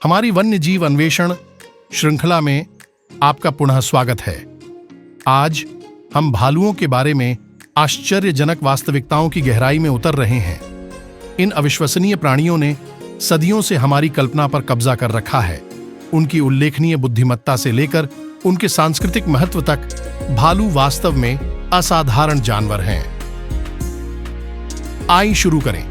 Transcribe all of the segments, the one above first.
हमारी वन्य जीव अन्वेषण श्रृंखला में आपका पुनः स्वागत है। आज हम भालुओं के बारे में आश्चर्यजनक वास्तविकताओं की गहराई में उतर रहे हैं। इन अविश्वसनीय प्राणियों ने सदियों से हमारी कल्पना पर कब्जा कर रखा है। उनकी उल्लेखनीय बुद्धिमत्ता से लेकर उनके सांस्कृतिक महत्व तक भालू वास्तव में असाधारण जानवर हैं। आइए शुरू करें।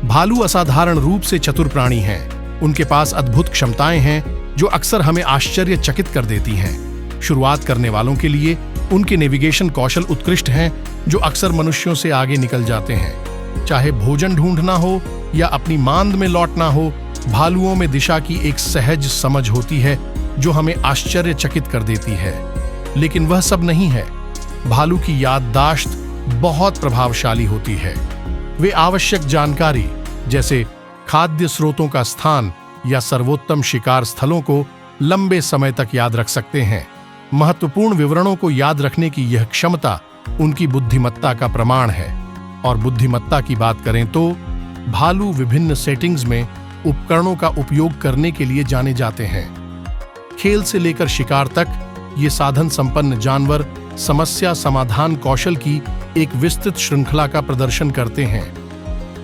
भालू असाधारण रूप से चतुर प्राणी हैं। उनके पास अद्भुत क्षमताएं हैं जो अक्सर हमें आश्चर्यचकित कर देती हैं। शुरुआत करने वालों के लिए उनके नेविगेशन कौशल उत्कृष्ट हैं जो अक्सर मनुष्यों से आगे निकल जाते हैं। चाहे भोजन ढूंढना हो या अपनी मांद में लौटना हो, भालुओं में दिशा की एक सहज समझ होती है जो हमें आश्चर्यचकित कर देती है। लेकिन वह सब नहीं है। भालू की याददाश्त बहुत प्रभावशाली होती है। वे आवश्यक जानकारी जैसे खाद्य स्रोतों का स्थान या सर्वोत्तम शिकार स्थलों को लंबे समय तक याद रख सकते हैं। महत्वपूर्ण विवरणों को याद रखने की यह क्षमता उनकी बुद्धिमत्ता का प्रमाण है। और बुद्धिमत्ता की बात करें तो भालू विभिन्न सेटिंग्स में उपकरणों का उपयोग करने के लिए जाने जाते हैं। खेल से लेकर शिकार तक ये साधन संपन्न जानवर समस्या समाधान कौशल की एक विस्तृत श्रृंखला का प्रदर्शन करते हैं।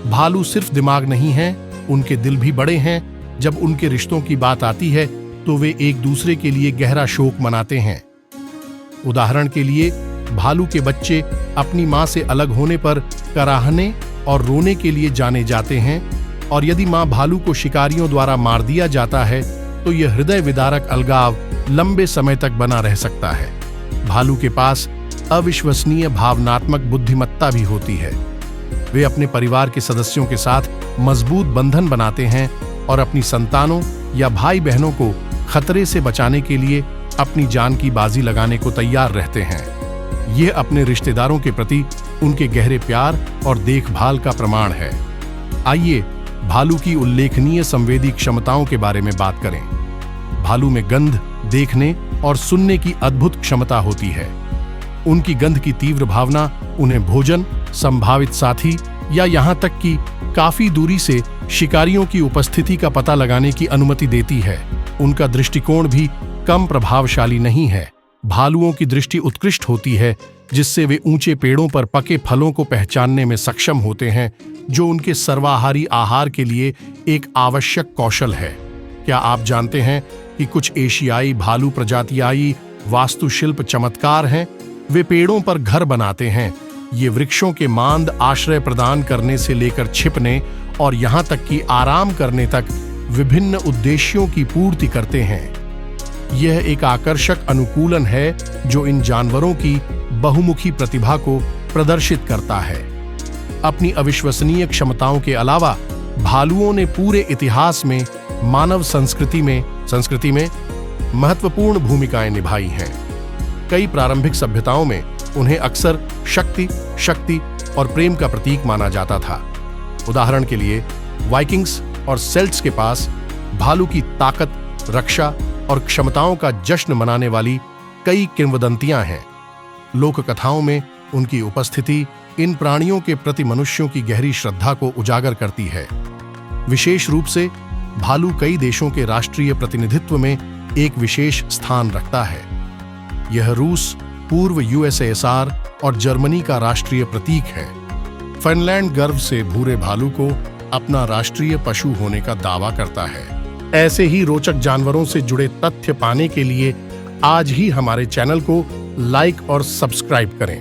भालू सिर्फ दिमाग नहीं है, उनके दिल भी बड़े हैं। जब उनके रिश्तों की बात आती है तो वे एक दूसरे के लिए गहरा शोक मनाते हैं। उदाहरण के लिए, भालू के बच्चे अपनी मां से अलग होने पर कराहने और रोने के लिए जाने जाते हैं, और यदि मां भालू को शिकारियों द्वारा मार दिया जाता है तो यह हृदय विदारक अलगाव लंबे समय तक बना रह सकता है। भालू के पास अविश्वसनीय भावनात्मक बुद्धिमत्ता भी होती है। वे अपने परिवार के सदस्यों के साथ मजबूत बंधन बनाते हैं और अपनी संतानों या भाई बहनों को खतरे से बचाने के लिए अपनी जान की बाजी लगाने को तैयार रहते हैं। यह अपने रिश्तेदारों के प्रति उनके गहरे प्यार और देखभाल का प्रमाण है। आइए भालू की उल्लेखनीय संवेदी क्षमताओं के बारे में बात करें। भालू में गंध, देखने और सुनने की अद्भुत क्षमता होती है। उनकी गंध की तीव्र भावना उन्हें भोजन, संभावित साथी या यहां तक कि काफी दूरी से शिकारियों की उपस्थिति का पता लगाने की अनुमति देती है। उनका दृष्टिकोण भी कम प्रभावशाली नहीं है। भालुओं की दृष्टि उत्कृष्ट होती है, जिससे वे ऊंचे पेड़ों पर पके फलों को पहचानने में सक्षम होते हैं, जो उनके सर्वाहारी आहार के लिए एक आवश्यक कौशल है। क्या आप जानते हैं कि कुछ एशियाई भालू प्रजातियाई वास्तुशिल्प चमत्कार हैं? वे पेड़ों पर घर बनाते हैं। ये वृक्षों के मांद आश्रय प्रदान करने से लेकर छिपने और यहां तक कि आराम करने तक विभिन्न उद्देश्यों की पूर्ति करते हैं। यह एक आकर्षक अनुकूलन है जो इन जानवरों की बहुमुखी प्रतिभा को प्रदर्शित करता है। अपनी अविश्वसनीय क्षमताओं के अलावा भालुओं ने पूरे इतिहास में मानव संस्कृति में महत्वपूर्ण भूमिकाएं निभाई हैं। कई प्रारंभिक सभ्यताओं में उन्हें अक्सर शक्ति और प्रेम का प्रतीक माना जाता था। उदाहरण के लिए, वाइकिंग्स और सेल्ट्स के पास भालू की ताकत, रक्षा और क्षमताओं का जश्न मनाने वाली कई किंवदंतियां हैं। लोक कथाओं में उनकी उपस्थिति इन प्राणियों के प्रति मनुष्यों की गहरी श्रद्धा को उजागर करती है। विशेष रूप से भालू कई देशों के राष्ट्रीय प्रतिनिधित्व में एक विशेष स्थान रखता है। यह रूस, पूर्व यूएसएसआर और जर्मनी का राष्ट्रीय प्रतीक है। फिनलैंड गर्व से भूरे भालू को अपना राष्ट्रीय पशु होने का दावा करता है। ऐसे ही रोचक जानवरों से जुड़े तथ्य पाने के लिए आज ही हमारे चैनल को लाइक और सब्सक्राइब करें।